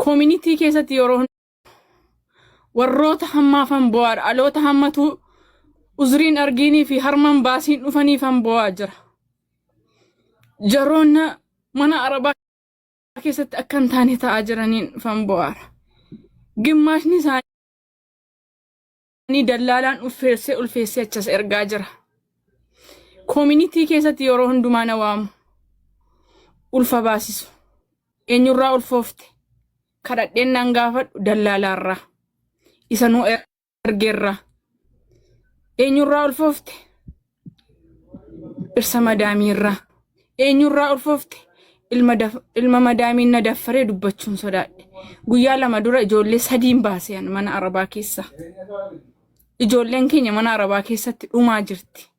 community keessatti yeroo warroota hammaafan bo'aadha. Aloota hammatu uzriin arginii fi harman baasiin dhufaniifan bo'aa jira. Jaroonna mana arabaa keessatti akkan taane ta'aa jiraniin fan bo'aadha. Gimmaashni isaanii dallaalaan ulfeessee achas ergaa jira. Community keessatti yeroo hundumaa na waamu. Ulfa baasisu. Eenyurraa ulfoofte. Kadhadheen nan gaafadhu dallaalaarraa. Isa nu ergeerraa. Eenyurraa ulfoofte. Irsa madaamiirraa. Eenyurraa ulfoofte. Ilma madaamiin na daffaree dubbachuun sodaadhe. Guyyaa lama dura ijoollee sadiin baaseen mana arabaa keessa. Ijoolleen keenya mana arabaa keessatti dhumaa jirti.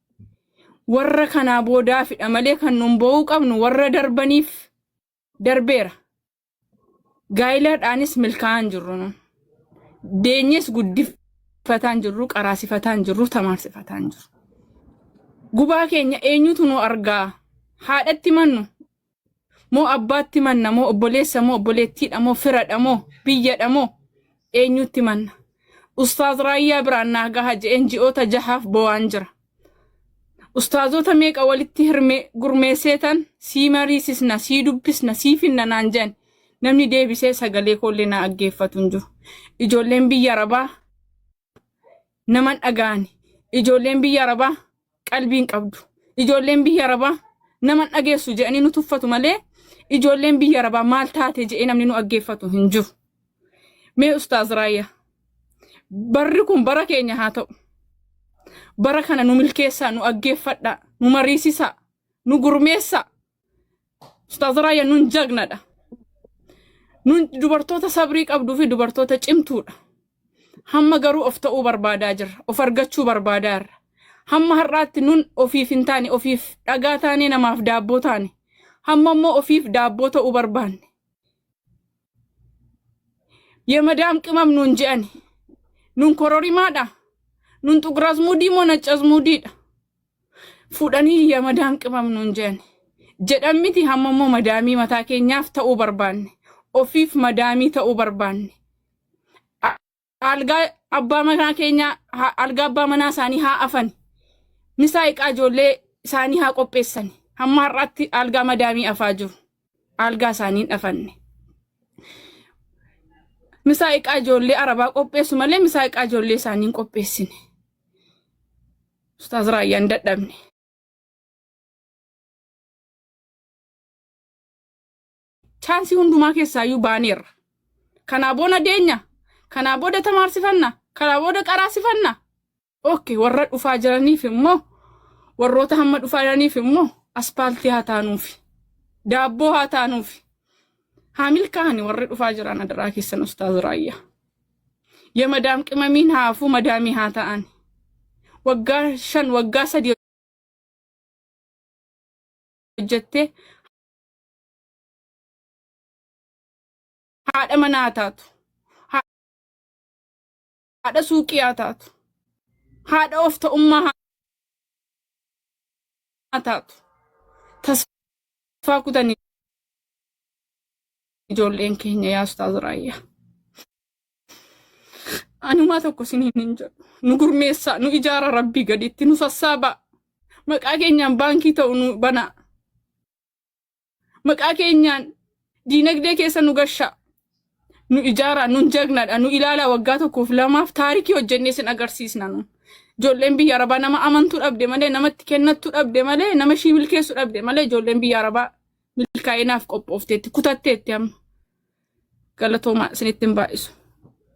Warra kanaa boodaafidha malee kan nun bo'uu qabnu warra darbaniif darbeera. Gaayilaadhaanis milkaa'an jirru nun. Deenyes guddifataan jirru, qaraasifataan jirru, tamaarsifataan jirru. Gubaa keenya eenyutu nu argaa? Haadhatti mannu. Moo abbaatti manna, moo obboleessa, moo obboleettiidha, moo firadha, moo biyyadha, moo eenyutti manna. Ustaaz Raayyaa Biraannaa gaha je'een ji'oota 6 bo'aan jira. Ustaazota meeqa walitti gurmeesseetan sii mariisisna, sii dubbisna, sii finna naan jedhan namni deebisee sagalee koollee na dhaggeeffatu hin jiru. Ijoolleen biyya Arabaa naman dhagaani. Ijoolleen biyya Arabaa qalbiin qabdu. Ijoolleen biyya Arabaa naman dhageessu jedhanii nu tuffatu malee ijoolleen biyya Arabaa maal taate jedhee namni nu dhaggeeffatu hin jiru. Mee Ustaaz Raayyaa barri kun bara keenya haa ta'u. Bara kana nu milkeessaa, nu dhaggeeffadhaa, nu mariisisaa, nu gurmeessaa. Ustaaz Raayyaa nun jagnadha. Nun dubartoota sabrii qabduu fi dubartoota cimtuudha. Hamma garuu of ta'uu barbaadaa jirra, of argachuu barbaadaa jirra. Hamma har'aatti nun ofiif hin taane, ofiif dhagaa taane, namaaf daabboo taane. Hamma immoo ofiif daabboo ta'uu barbaanne. Yemadaam qimam nun je'ani. Nun kororimaadha. Nun xuguraas mudii moo naccas mudiidha. Fuudhanii yemadaam qimam nun je'ani. Jedhan miti hamma immoo madaamii mataa keenyaaf ta'uu barbaanne. Ofiif madaamii ta'uu barbaanne. Algaa abbaa manaa keenya, algaa abbaa manaa isaanii haa afani. Misaa iqaa ijoollee isaanii haa qopheessani. Hamma har'aatti algaa madaamii afaa jiru. Algaa isaanii afanne. Misaa iqaa ijoollee Arabaa qopheessu malee misaa iqaa ijoollee isaanii qopheessine. Ustaaz Raayyaan dadhabne. Chaansii hundumaa keessaayyuu baaneerra. Kanaa booda deenya. Kanaa booda tamaarsifanna. Kanaa booda qaraasifanna. Okay, warra dhufaa jiraniif immoo warroota hamma dhufaa jiraniif immoo aspaaltii haa taanuufi. Daabboo haa taanuufi. Haa milkaa'ani warri dhufaa jiran adaraa keessan Ustaaz Raayyaa. Yemadaam qimamiin haafuu madaamii haa ta'an. Waggaa 5 waggaa 3 hojjettee haadha manaa haa taatu. Haadha suuqii haa taatu. Haadha of ta'ummaa haa taatu. Tasfaa kutanii ijoolleen keenya yaa Ustaaz Raayyaa. Anumaa tokko siniin hin jedhu. Nu gurmeessaa, nu ijaara Rabbii gaditti, nu sassaabaa. Maqaa keenyaan baankii ta'u nu banaa. Maqaa keenyaan diinagdee keessa nu gashaa. Nu ijaara, nu jagnadha, nu ilaalaa waggaa 1-2 taarikii hojjennee sin agarsiisna nu. Ijoolleen biyya Arabaa nama amantuu dhabde malee, namatti kennattuu dhabde malee, nama ishii milkeessuu dhabde malee ijoolleen biyya Arabaa milkaa'inaaf qophoofteetti, kutatteetti amma. Galatoomaa isinitti hin baay'isu.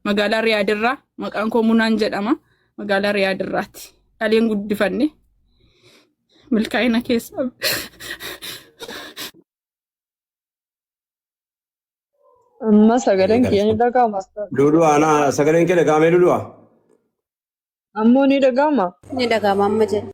Magaalaa Riyaadirraa, maqaan koo Munaan jedhama. Magaalaa Riyaadirraatti. Dhaleen guddifanne. Milkaa'ina keessa. Amma sagaleen kiyya ni dhaga'ama. Duuduu ana sagaleen kee dhaga'amee duuduu? Ammoo ni dhaga'ama. Ni dhaga'ama amma jedhe.